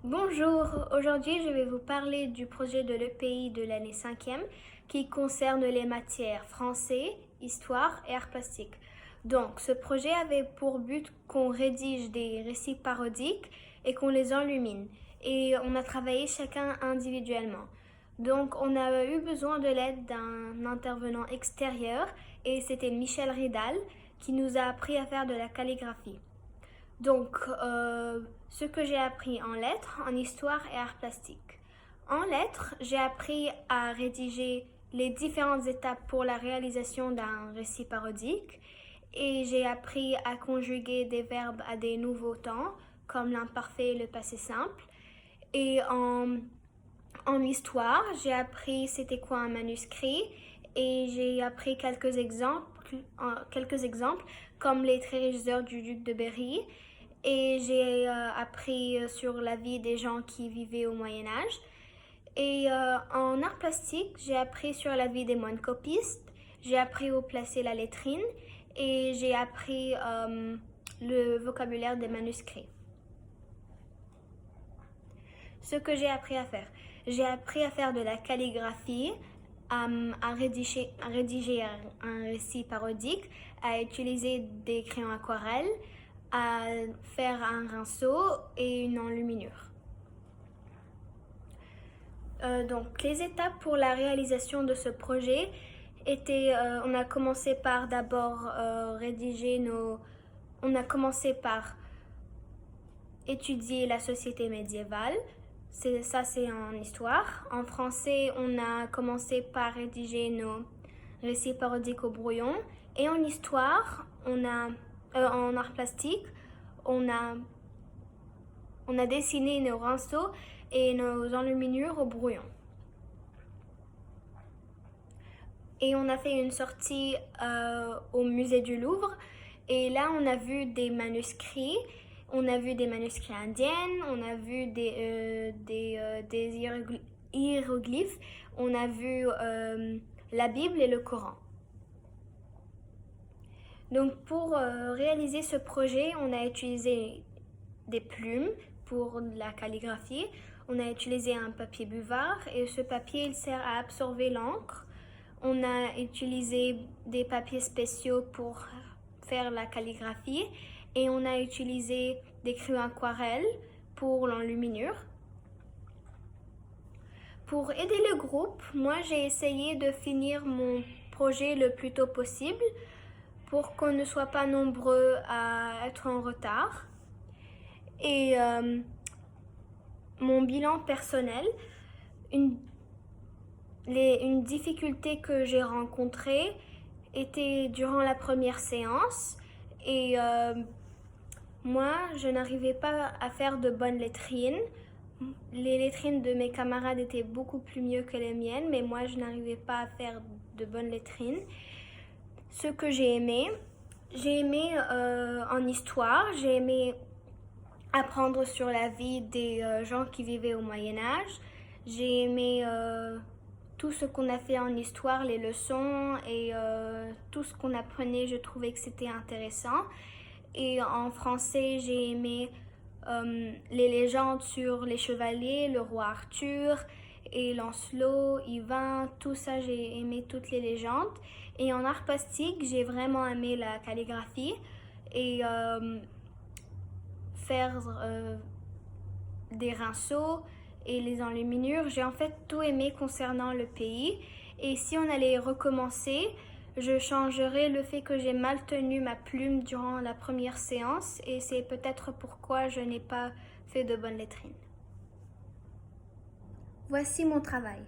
Bonjour, aujourd'hui je vais vous parler du projet de l'EPI de l'année 5e qui concerne les matières français, histoire et art plastique. Donc ce projet avait pour but qu'on rédige des récits parodiques et qu'on les enlumine. Et on a travaillé chacun individuellement. Donc on a eu besoin de l'aide d'un intervenant extérieur et c'était Michel Ridal qui nous a appris à faire de la calligraphie. Donc, ce que j'ai appris en lettres, en histoire et art plastique. En lettres, j'ai appris à rédiger les différentes étapes pour la réalisation d'un récit parodique et j'ai appris à conjuguer des verbes à des nouveaux temps, comme l'imparfait et le passé simple. Et en histoire, j'ai appris c'était quoi un manuscrit et j'ai appris quelques exemples comme les Trésors du duc de Berry et j'ai appris sur la vie des gens qui vivaient au Moyen Âge. Et en art plastique, j'ai appris sur la vie des moines copistes, j'ai appris où placer la lettrine et j'ai appris le vocabulaire des manuscrits. Ce que j'ai appris à faire. J'ai appris à faire de la calligraphie, à rédiger un récit parodique, à utiliser des crayons aquarelles, à faire un rinceau et une enluminure. Donc les étapes pour la réalisation de ce projet étaient, on a commencé par étudier la société médiévale. Ça c'est en histoire. En français, on a commencé par rédiger nos récits parodiques au brouillon. Et en histoire, en art plastique, on a dessiné nos rinceaux et nos enluminures au brouillon. Et on a fait une sortie au musée du Louvre. Et là, on a vu des manuscrits. On a vu des manuscrits indiens, on a vu des hiéroglyphes, on a vu la Bible et le Coran. Donc pour réaliser ce projet, on a utilisé des plumes pour la calligraphie, on a utilisé un papier buvard et ce papier il sert à absorber l'encre. On a utilisé des papiers spéciaux pour faire la calligraphie et on a utilisé des crayons aquarelles pour l'enluminure. Pour aider le groupe, moi j'ai essayé de finir mon projet le plus tôt possible pour qu'on ne soit pas nombreux à être en retard. Et mon bilan personnel, une difficulté que j'ai rencontrée était durant la première séance et moi, je n'arrivais pas à faire de bonnes lettrines. Les lettrines de mes camarades étaient beaucoup plus mieux que les miennes, mais moi, je n'arrivais pas à faire de bonnes lettrines. Ce que j'ai aimé en histoire, j'ai aimé apprendre sur la vie des gens qui vivaient au Moyen Âge. J'ai aimé tout ce qu'on a fait en histoire, les leçons et tout ce qu'on apprenait, je trouvais que c'était intéressant. Et en français, j'ai aimé les légendes sur les chevaliers, le roi Arthur et Lancelot, Yvain, tout ça, j'ai aimé toutes les légendes. Et en art plastique, j'ai vraiment aimé la calligraphie et faire des rinceaux et les enluminures. J'ai en fait tout aimé concernant le pays. Et si on allait recommencer, je changerais le fait que j'ai mal tenu ma plume durant la première séance et c'est peut-être pourquoi je n'ai pas fait de bonnes lettrines. Voici mon travail.